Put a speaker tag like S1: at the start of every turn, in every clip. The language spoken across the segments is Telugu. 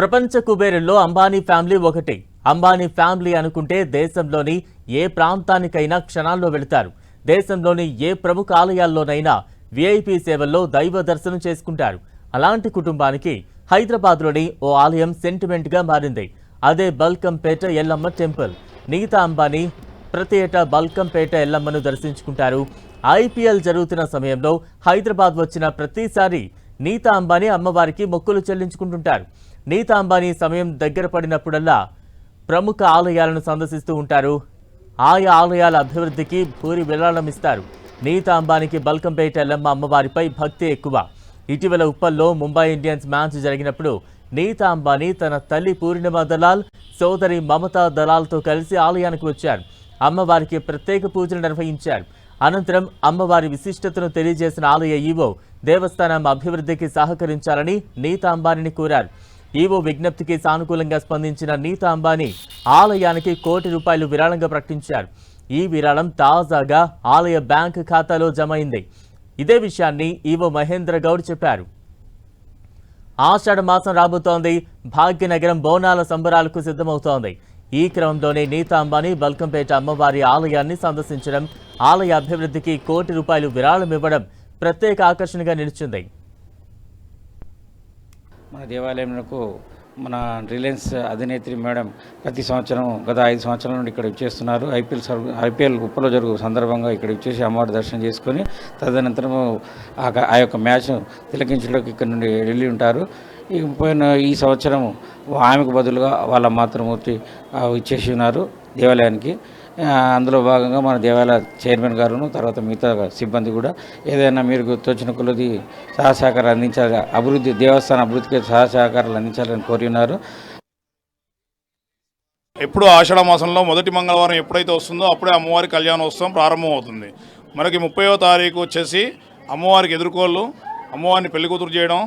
S1: ప్రపంచ కుబేరుల్లో అంబానీ ఫ్యామిలీ ఒకటి. అంబానీ ఫ్యామిలీ అనుకుంటే దేశంలోని ఏ ప్రాంతానికైనా క్షణాల్లో వెళతారు. దేశంలోని ఏ ప్రముఖ ఆలయాల్లోనైనా విఐపి సేవల్లో దైవ దర్శనం చేసుకుంటారు. అలాంటి కుటుంబానికి హైదరాబాద్లోని ఓ ఆలయం సెంటిమెంట్గా మారింది. అదే బల్కంపేట ఎల్లమ్మ టెంపుల్. నీతా అంబానీ ప్రతి ఏటా బల్కంపేట ఎల్లమ్మను దర్శించుకుంటారు. ఐపీఎల్ జరుగుతున్న సమయంలో హైదరాబాద్ వచ్చిన ప్రతిసారి నీతా అంబానీ అమ్మవారికి మొక్కులు చెల్లించుకుంటుంటారు. నీతా అంబానీ సమయం దగ్గర పడినప్పుడల్లా ప్రముఖ ఆలయాలను సందర్శిస్తూ ఉంటారు. ఆయా ఆలయాల అభివృద్ధికి భూరి విరాళమిస్తారు. నీతా అంబానీకి బల్కంపేట ఎల్లమ్మ అమ్మవారిపై భక్తి ఎక్కువ. ఇటీవల ఉప్పల్లో ముంబై ఇండియన్స్ మ్యాచ్ జరిగినప్పుడు నీతా అంబానీ తన తల్లి పూర్ణిమ దలాల్, సోదరి మమతా దలాల్తో కలిసి ఆలయానికి వచ్చారు. అమ్మవారికి ప్రత్యేక పూజలు నిర్వహించారు. అనంతరం అమ్మవారి విశిష్టతను తెలియజేసిన ఆలయ ఈవో దేవస్థానం అభివృద్ధికి సహకరించాలని నీతా అంబానీని కోరారు. ఈవో విజ్ఞప్తికి సానుకూలంగా స్పందించిన నీతా అంబానీ ఆలయానికి ₹1 కోటి విరాళంగా ప్రకటించారు. ఈ విరాళం తాజాగా ఆలయ బ్యాంక్ ఖాతాలో జమ అయింది. ఇదే విషయాన్ని ఈవో మహేంద్ర గౌడ్ చెప్పారు. ఆషాఢ మాసం రాబోతోంది. భాగ్యనగరం బోనాల సంబరాలకు సిద్ధమవుతోంది. ఈ క్రమంలోనే నీతా అంబానీ బల్కంపేట అమ్మవారి ఆలయాన్ని సందర్శించడం, ఆలయ అభివృద్ధికి ₹1 కోటి విరాళం ఇవ్వడం ప్రత్యేక ఆకర్షణగా నిలిచింది.
S2: మన దేవాలయంలో మన రిలయన్స్ అధినేత్రి మేడం ప్రతి సంవత్సరం గత 5 సంవత్సరాల నుండి ఇక్కడ ఇచ్చేస్తున్నారు. ఐపీఎల్ ఉప్పలో జరుగు సందర్భంగా ఇక్కడ ఇచ్చేసి అమ్మవారి దర్శనం చేసుకొని తదనంతరం ఆ యొక్క మ్యాచ్ తిలకించడానికి ఇక్కడ నుండి వెళ్ళి ఉంటారు. ఈ సంవత్సరం ఆమెకు బదులుగా వాళ్ళ మాతృమూర్తి ఇచ్చేసి ఉన్నారు దేవాలయానికి. అందులో భాగంగా మన దేవాలయ చైర్మన్ గారును తర్వాత మిగతా సిబ్బంది కూడా ఏదైనా మీరు తోచిన కొలది సహసహకారాలు అందించాలి, దేవస్థాన అభివృద్ధికి సహసహకారాలు అందించాలని కోరి ఉన్నారు.
S3: ఎప్పుడు ఆషాఢ మాసంలో మొదటి మంగళవారం ఎప్పుడైతే వస్తుందో అప్పుడే అమ్మవారి కళ్యాణోత్సవం ప్రారంభం అవుతుంది. మనకి 30వ తారీఖు వచ్చేసి అమ్మవారికి ఎదుర్కోళ్ళు, అమ్మవారిని పెళ్లి కూతురు చేయడం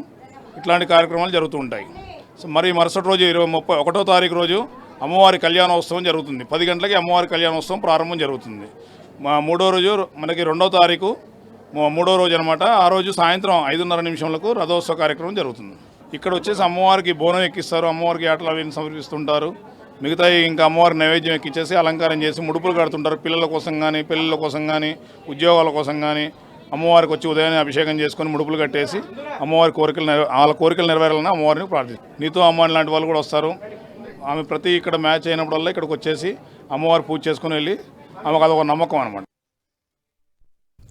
S3: ఇట్లాంటి కార్యక్రమాలు జరుగుతూ ఉంటాయి. మరి మరుసటి రోజు 31వ తారీఖు రోజు అమ్మవారి కళ్యాణోత్సవం జరుగుతుంది. 10 గంటలకి అమ్మవారి కళ్యాణోత్సవం ప్రారంభం జరుగుతుంది. మూడో రోజు మనకి 2వ తారీఖు మూడో రోజు అనమాట. ఆ రోజు సాయంత్రం 5:30 రథోత్సవ కార్యక్రమం జరుగుతుంది. ఇక్కడ వచ్చేసి అమ్మవారికి బోనం ఎక్కిస్తారు, అమ్మవారికి ఆటలు అవి సమర్పిస్తుంటారు. మిగతా ఇంకా అమ్మవారి నైవేద్యం ఎక్కించేసి అలంకారం చేసి ముడుపులు కడుతుంటారు. పిల్లల కోసం కానీ, పెళ్ళిళ్ళ కోసం కానీ, ఉద్యోగాల కోసం కానీ అమ్మవారికి వచ్చి ఉదయాన్నే అభిషేకం చేసుకొని ముడుపులు కట్టేసి అమ్మవారి వాళ్ళ కోరికలు నెరవేరాలని అమ్మవారిని ప్రార్థిస్తారు. నీతా అంబానీ లాంటి వాళ్ళు కూడా వస్తారు. ఆమె ఇక్కడ మ్యాచ్ అయినప్పుడల్లా ఇక్కడికి వచ్చేసి అమ్మవారి పూజ చేసుకుని వెళ్ళి ఆమెకు అదొక నమ్మకం అనమాట.